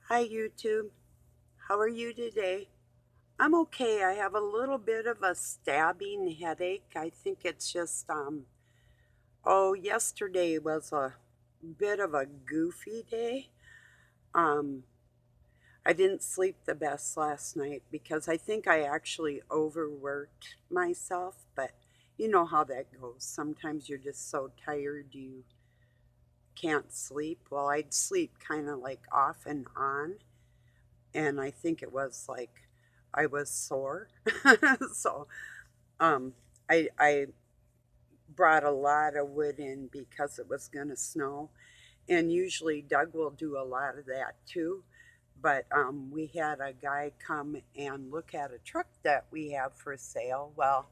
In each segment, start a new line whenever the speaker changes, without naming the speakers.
Hi YouTube, how are you today? I'm okay. I have a little bit of a stabbing headache. I think it's just yesterday was a bit of a goofy day. Um I didn't sleep the best last night because I think I actually overworked myself, but you know how that goes. Sometimes you're just so tired you can't sleep. Well, I'd sleep kind of like off and on, and I think it was like I was sore. so um, I brought a lot of wood in because it was going to snow, and usually Doug will do a lot of that too. But we had a guy come and look at a truck that we have for sale. Well,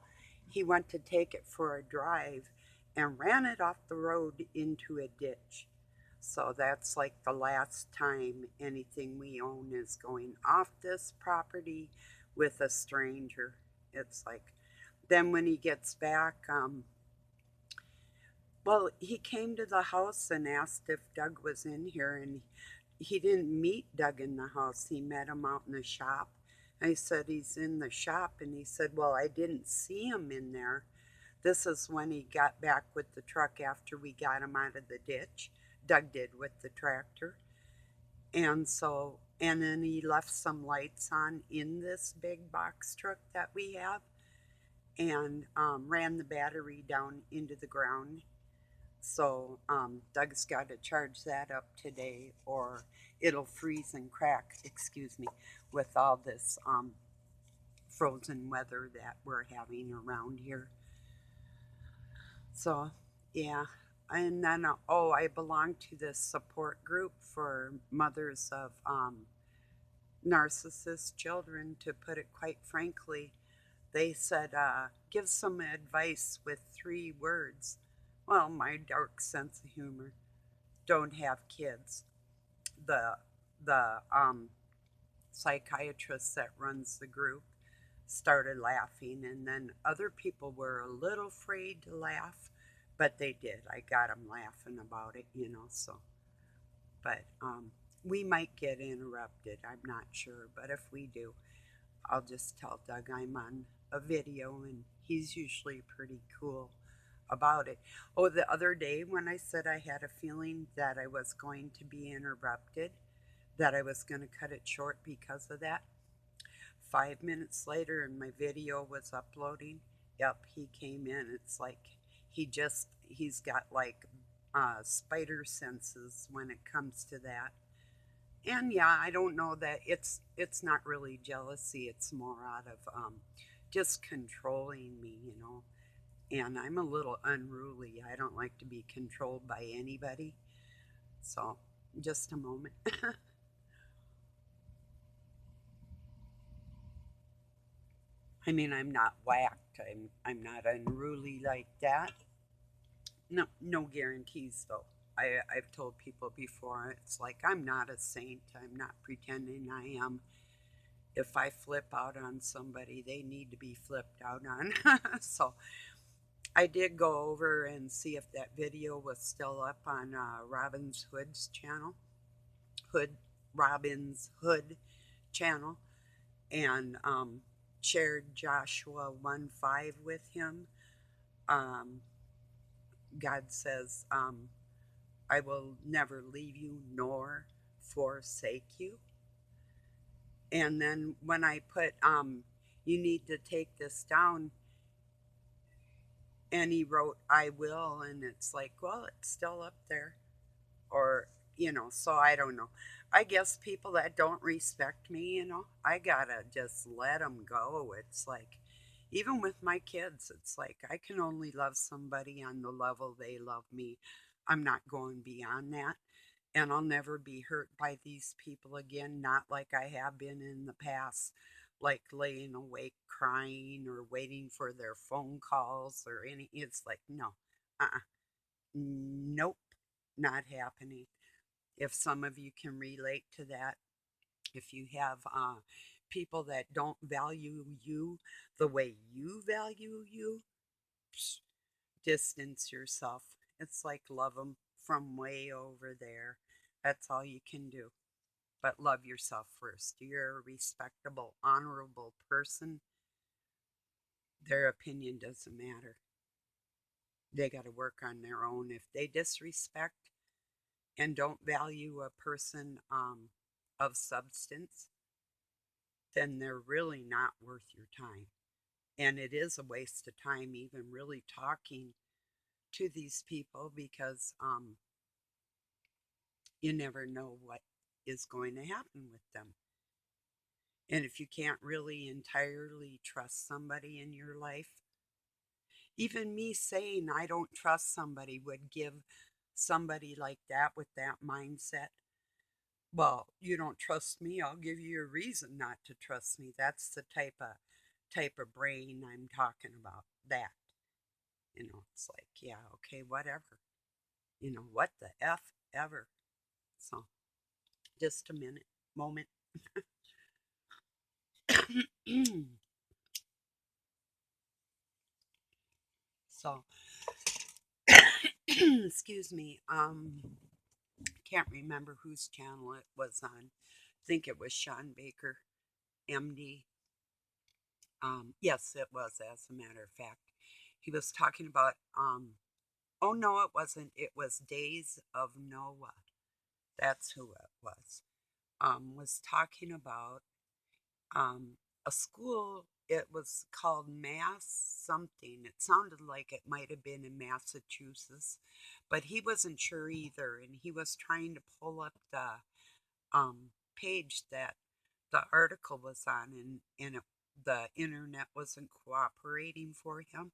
he went to take it for a drive and ran it off the road into a ditch. So that's like the last time anything we own is going off this property with a stranger. It's like, then when he gets back, well, he came to the house and asked if Doug was in here, and he didn't meet Doug in the house. He met him out in the shop. I said, he's in the shop, and he said, well, I didn't see him in there. This is when he got back with the truck after we got him out of the ditch. Doug did with the tractor. And then he left some lights on in this big box truck that we have and ran the battery down into the ground. So Doug's got to charge that up today or it'll freeze and crack, excuse me, with all this frozen weather that we're having around here. So, yeah. And then, I belong to this support group for mothers of narcissist children, to put it quite frankly. They said, give some advice with 3 words. Well, my dark sense of humor: don't have kids. The, the psychiatrist that runs the group started laughing, and then other people were a little afraid to laugh, but they did. I got them laughing about it. So, but we might get interrupted. I'm not sure, but if we do, I'll just tell Doug I'm on a video, and he's usually pretty cool about it. Oh, the other day when I said I had a feeling that I was going to be interrupted, that I was going to cut it short because of that, 5 minutes later, and my video was uploading, yep, he came in. It's like he's got like spider senses when it comes to that. And yeah, I don't know that it's not really jealousy. It's more out of just controlling me. And I'm a little unruly. I don't like to be controlled by anybody. So, just a moment. I mean, I'm not whacked. I'm not unruly like that. No, no guarantees though. I've told people before, it's like I'm not a saint. I'm not pretending I am. If I flip out on somebody, they need to be flipped out on. So I did go over and see if that video was still up on Robin's Hood's channel, Hood Robin's Hood channel, and shared Joshua 1:5 with him. Um, God says, I will never leave you nor forsake you. And then when I put, you need to take this down, and he wrote, I will. And it's like, well, it's still up there. So I don't know. I guess people that don't respect me, I gotta just let them go. It's like, even with my kids, it's like I can only love somebody on the level they love me. I'm not going beyond that. And I'll never be hurt by these people again, not like I have been in the past, like laying awake crying or waiting for their phone calls or any. It's like, no, nope, not happening. If some of you can relate to that, if you have people that don't value you the way you value you, psh, distance yourself. It's like love them from way over there. That's all you can do. but love yourself first. You're a respectable, honorable person. Their opinion doesn't matter. They got to work on their own. If they disrespect and don't value a person of substance, then they're really not worth your time. And it is a waste of time even really talking to these people because you never know what is going to happen with them. And if you can't really entirely trust somebody in your life, even me saying I don't trust somebody would give somebody like that with that mindset, well, you don't trust me, I'll give you a reason not to trust me. That's the type of brain I'm talking about. That. It's like, yeah, okay, whatever. What the F ever. So just a moment. So excuse me. Can't remember whose channel it was on. I think it was Sean Baker, MD. Yes, it was, as a matter of fact. He was talking about, oh no, it wasn't. It was Days of Noah. That's who it was. Was talking about a school. It was called Mass something. It sounded like it might have been in Massachusetts, but he wasn't sure either. And he was trying to pull up the page that the article was on, the internet wasn't cooperating for him.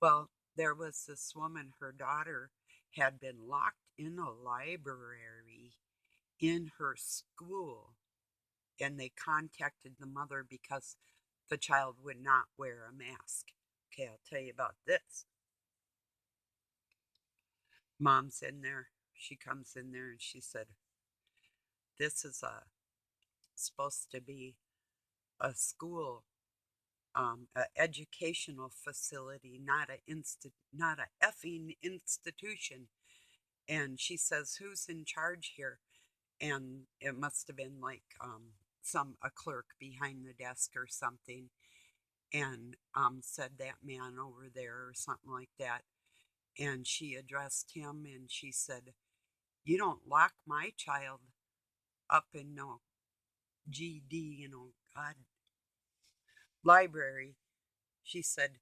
Well, there was this woman, her daughter had been locked in a library in her school, and they contacted the mother because the child would not wear a mask. Okay, I'll tell you about this. Mom's in there. She comes in there and she said, "This is supposed to be a school, a educational facility, not a effing institution." And she says, "Who's in charge here?" And it must have been like a clerk behind the desk or something, and said that man over there or something like that. And she addressed him and she said, "You don't lock my child up in no GD, God, library." She said,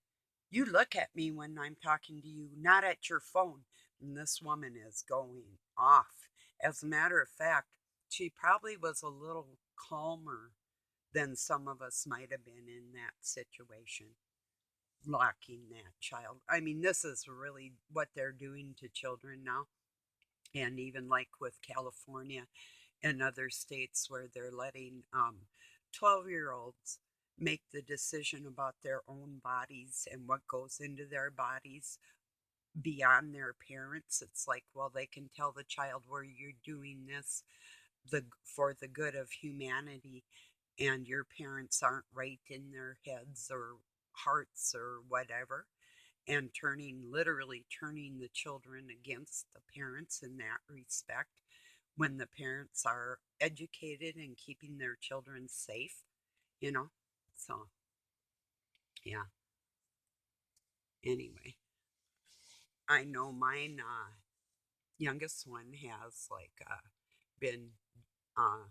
"You look at me when I'm talking to you, not at your phone." And this woman is going off. As a matter of fact, she probably was a little calmer than some of us might have been in that situation, locking that child. I mean, this is really what they're doing to children now. And even like with California and other states where they're letting 12-year-olds make the decision about their own bodies and what goes into their bodies beyond their parents. It's like, well, they can tell the child, where you're doing this for the good of humanity, and your parents aren't right in their heads or hearts or whatever, and literally turning the children against the parents in that respect, when the parents are educated and keeping their children safe, you know? So, yeah. Anyway, I know mine, youngest one has been uh,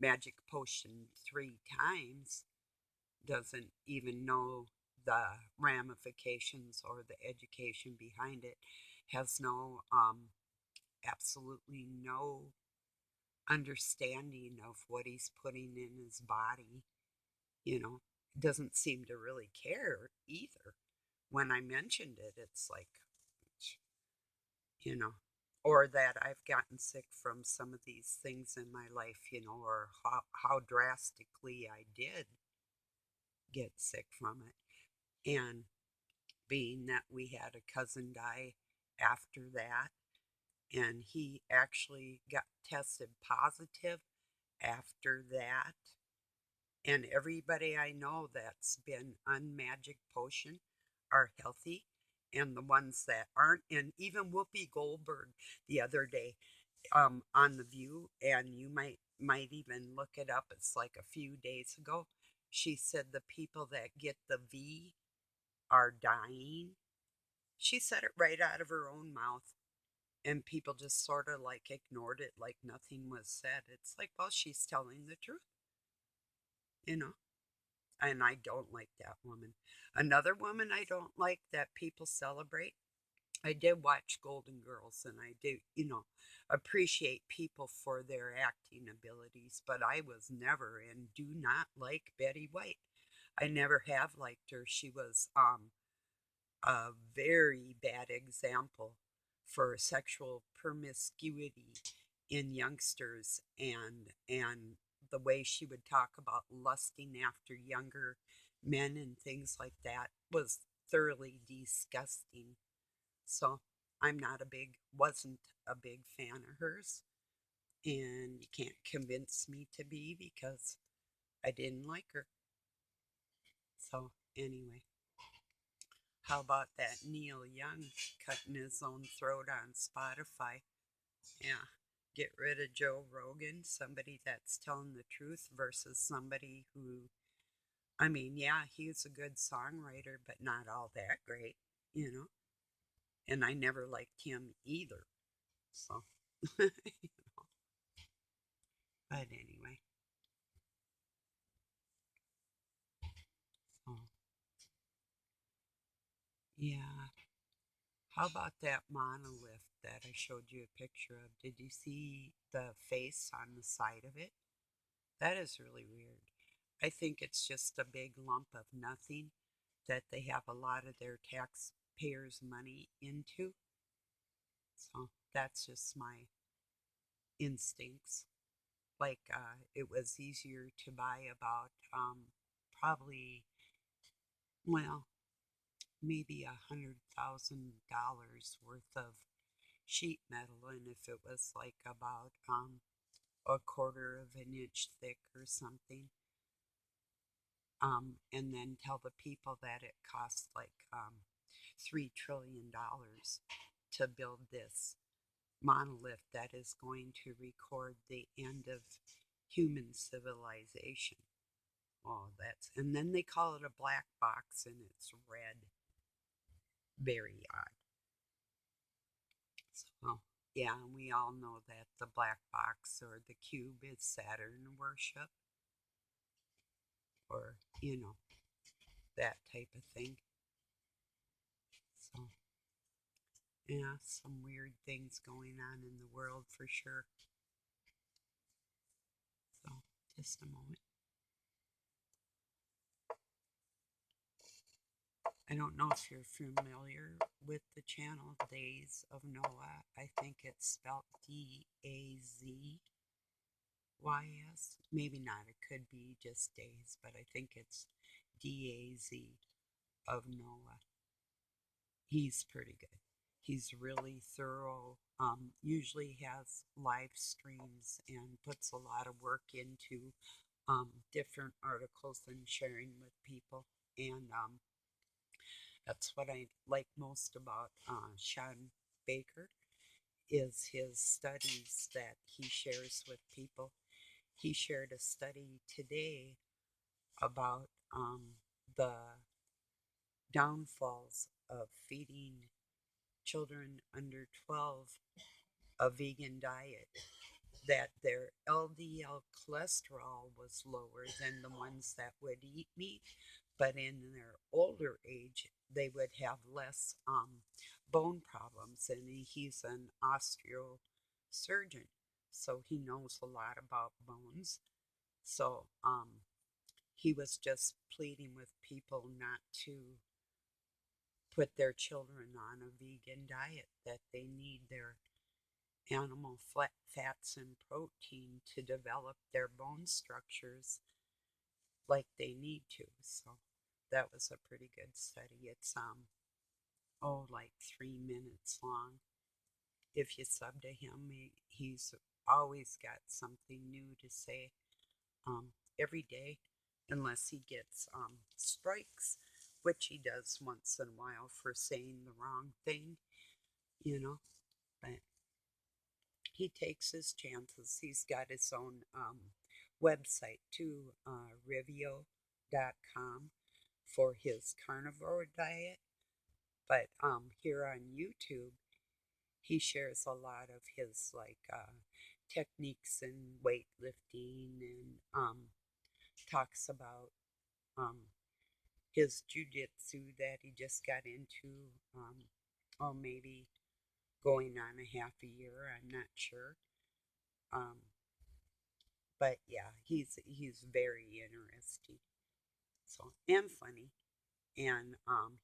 magic potion 3 times, doesn't even know the ramifications or the education behind it, has absolutely no understanding of what he's putting in his body, you know, doesn't seem to really care either. When I mentioned it, it's like, you know, or that I've gotten sick from some of these things in my life, or how drastically I did get sick from it. And being that we had a cousin die after that, and he actually got tested positive after that. And everybody I know that's been on magic potion are healthy, and the ones that aren't, and even Whoopi Goldberg the other day, on the View, and you might even look it up. It's like a few days ago. She said the people that get the V are dying. She said it right out of her own mouth, and people just sort of like ignored it like nothing was said. It's like, well, she's telling the truth, you know. And I don't like that woman. Another woman I don't like that people celebrate. I did watch Golden Girls, and I do, appreciate people for their acting abilities, but I was never and do not like Betty White. I never have liked her. She was a very bad example for sexual promiscuity in youngsters, and the way she would talk about lusting after younger men and things like that was thoroughly disgusting. So I'm not a big, wasn't a big fan of hers, and you can't convince me to be because I didn't like her. So anyway, how about that Neil Young cutting his own throat on Spotify? Yeah, get rid of Joe Rogan, somebody that's telling the truth versus somebody who, I mean, yeah, he's a good songwriter, but not all that great, you know. And I never liked him either. So, but anyway, so yeah. How about that monolith that I showed you a picture of? Did you see the face on the side of it? That is really weird. I think it's just a big lump of nothing that they have a lot of their taxpayers' money into. So that's just my instincts. Like, it was easier to buy about probably, well, maybe $100,000 worth of sheet metal, and if it was like about a quarter of an inch thick or something, and then tell the people that it costs like $3 trillion to build this monolith that is going to record the end of human civilization. Oh, that's, and then they call it a black box and it's red. Very odd. So, yeah, and we all know that the black box or the cube is Saturn worship, or, that type of thing. So, yeah, some weird things going on in the world for sure. So, just a moment. I don't know if you're familiar with the channel Days of Noah. I think it's spelled DAZYS. Maybe not. It could be just Days, but I think it's DAZ of Noah. He's pretty good. He's really thorough. Usually has live streams and puts a lot of work into different articles and sharing with people. And that's what I like most about Sean Baker is his studies that he shares with people. He shared a study today about the downfalls of feeding children under 12 a vegan diet, that their LDL cholesterol was lower than the ones that would eat meat, but in their older age, they would have less bone problems. And he's an osteosurgeon, so he knows a lot about bones. So he was just pleading with people not to put their children on a vegan diet, that they need their animal fats and protein to develop their bone structures like they need to. So that was a pretty good study. It's like 3 minutes long. If you sub to him, he's always got something new to say every day, unless he gets strikes, which he does once in a while for saying the wrong thing, you know. But He takes his chances. He's got his own website too, Rivio.com for his carnivore diet. But here on YouTube, he shares a lot of his like techniques in weightlifting and talks about um, his jujitsu that he just got into. Oh, maybe going on a half a year. I'm not sure. Um, but yeah, he's very interesting. So and funny, and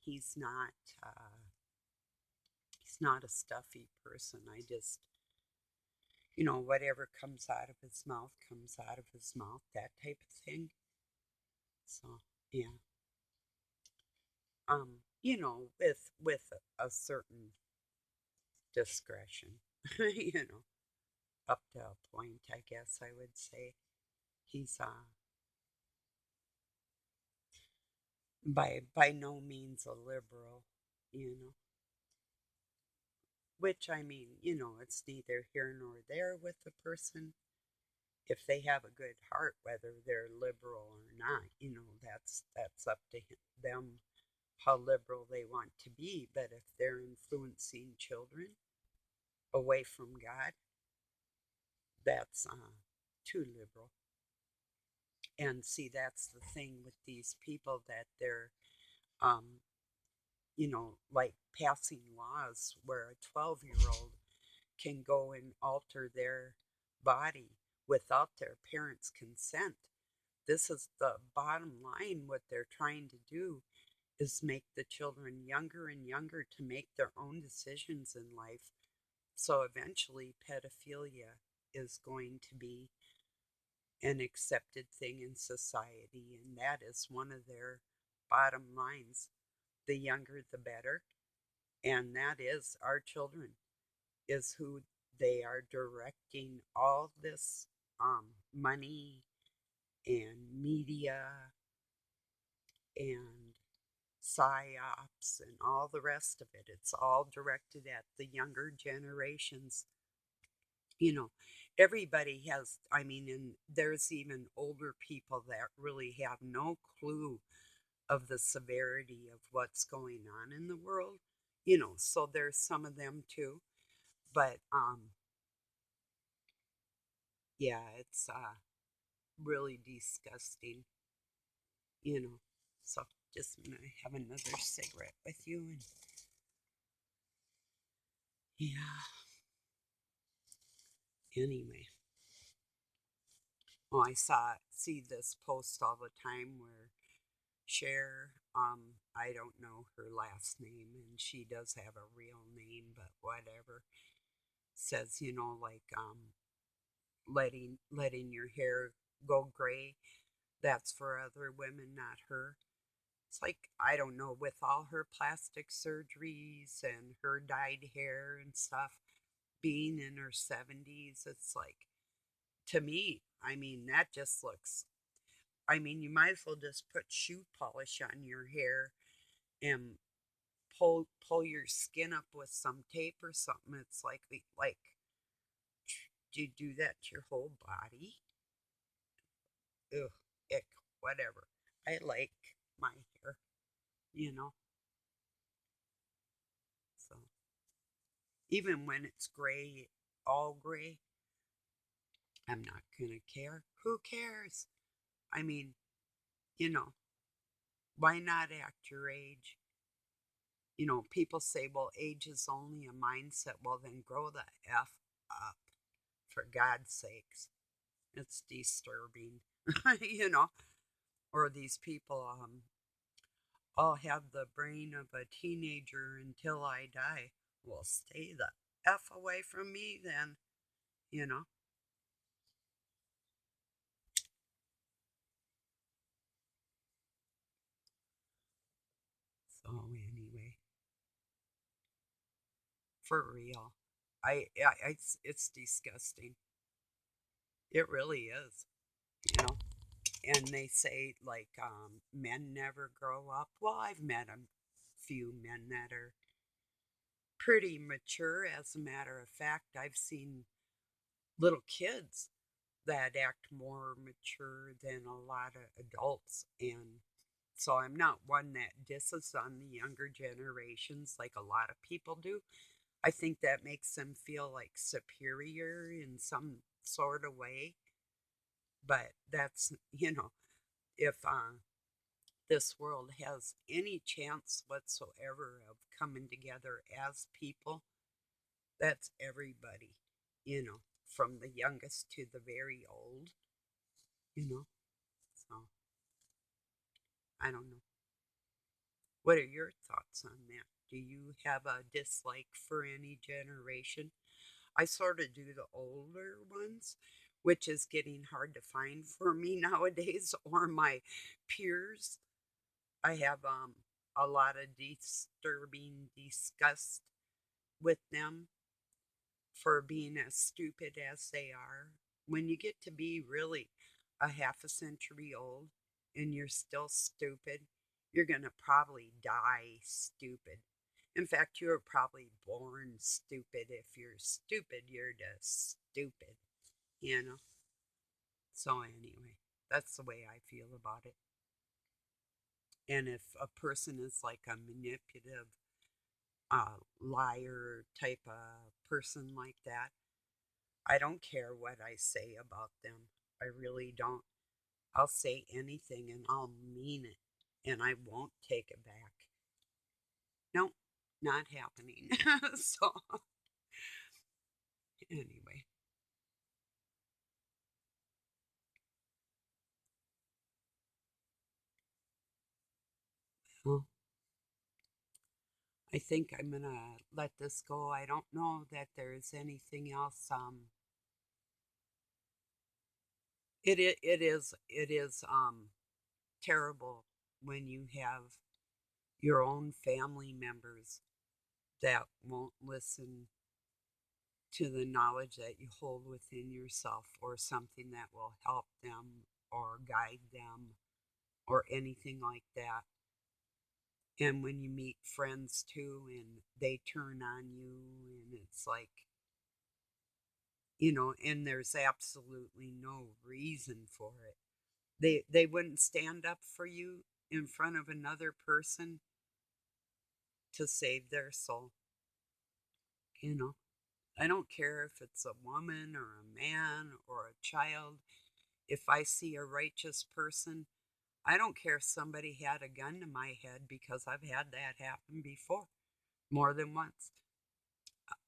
he's not a stuffy person. I just whatever comes out of his mouth comes out of his mouth, that type of thing. So yeah, with a certain discretion, you know, up to a point, I guess I would say. He's by no means a liberal, you know. Which I mean, it's neither here nor there with the person. If they have a good heart, whether they're liberal or not, that's up to them how liberal they want to be. But if they're influencing children away from God, that's too liberal. And see, that's the thing with these people that they're, um, like passing laws where a 12-year-old can go and alter their body without their parents' consent. This is the bottom line. What they're trying to do is make the children younger and younger to make their own decisions in life. So eventually, pedophilia is going to be an accepted thing in society, and that is one of their bottom lines. The younger, the better, and that is our children, is who they are directing all this money and media and psyops and all the rest of it. It's all directed at the younger generations. You know, everybody has, I mean, and there's even older people that really have no clue of the severity of what's going on in the world. So there's some of them too. But yeah, it's really disgusting, you know. So just gonna have another cigarette with you and yeah. Anyway, oh, see this post all the time where Cher, I don't know her last name, and she does have a real name, but whatever. Says like letting your hair go gray. That's for other women, not her. It's like I don't know, with all her plastic surgeries and her dyed hair and stuff, being in her 70s, it's like to me, I mean, that just looks. I mean, you might as well just put shoe polish on your hair and pull your skin up with some tape or something. It's like do you do that to your whole body? Ugh, ick, whatever. I like my hair, you know. So even when it's gray, all gray, I'm not gonna care. Who cares? I mean, you know, why not act your age? People say, well, age is only a mindset. Well, then grow the F up, for God's sakes. It's disturbing, you know. Or these people, I'll have the brain of a teenager until I die. Well, stay the F away from me then, you know. So, anyway, for real. It's disgusting. It really is, you know. And they say like men never grow up. Well, I've met a few men that are pretty mature. As a matter of fact, I've seen little kids that act more mature than a lot of adults. And so I'm not one that disses on the younger generations like a lot of people do. I think that makes them feel like superior in some sort of way. But that's, if this world has any chance whatsoever of coming together as people, that's everybody, you know, from the youngest to the very old, you know. So I don't know. What are your thoughts on that? Do you have a dislike for any generation? I sort of do the older ones, which is getting hard to find for me nowadays, or my peers. I have a lot of disturbing disgust with them for being as stupid as they are. When you get to be really a half a century old and you're still stupid, you're going to probably die stupid. In fact, you were probably born stupid. If you're stupid, you're just stupid, you know? So, anyway, that's the way I feel about it. And if a person is like a manipulative, liar type of person like that, I don't care what I say about them. I really don't. I'll say anything and I'll mean it and I won't take it back. Nope, not happening. So, anyway, well, I think I'm gonna let this go. I don't know that there's anything else. It is terrible when you have your own family members that won't listen to the knowledge that you hold within yourself or something that will help them or guide them or anything like that. And when you meet friends too and they turn on you and it's like, and there's absolutely no reason for it. They wouldn't stand up for you in front of another person to save their soul, you know. I don't care if it's a woman or a man or a child. If I see a righteous person, I don't care if somebody had a gun to my head because I've had that happen before, more than once.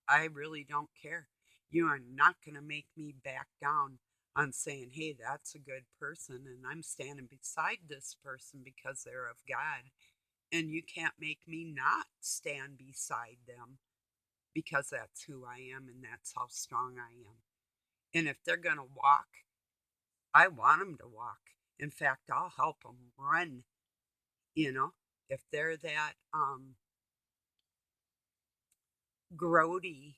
I really don't care. You are not going to make me back down on saying, hey, that's a good person, and I'm standing beside this person because they're of God. And you can't make me not stand beside them because that's who I am and that's how strong I am. And if they're going to walk, I want them to walk. In fact, I'll help them run, you know. If they're that grody,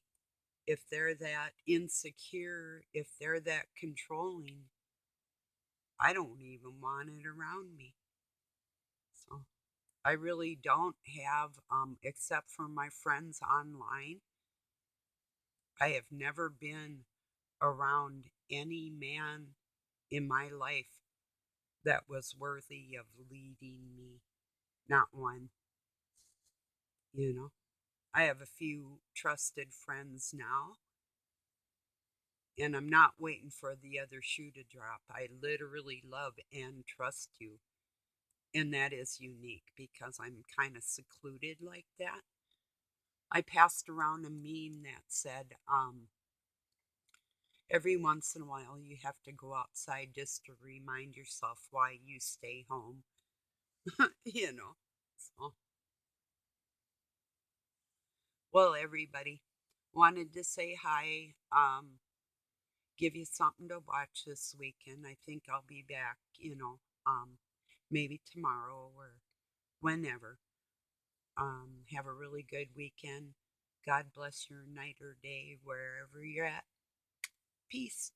if they're that insecure, if they're that controlling, I don't even want it around me. So I really don't have, except for my friends online, I have never been around any man in my life that was worthy of leading me. Not one, you know. I have a few trusted friends now, and I'm not waiting for the other shoe to drop. I literally love and trust you. And that is unique because I'm kind of secluded like that. I passed around a meme that said, every once in a while you have to go outside just to remind yourself why you stay home, you know. So, well, everybody, wanted to say hi, give you something to watch this weekend. I think I'll be back, maybe tomorrow or whenever. Have a really good weekend. God bless your night or day wherever you're at. Peace.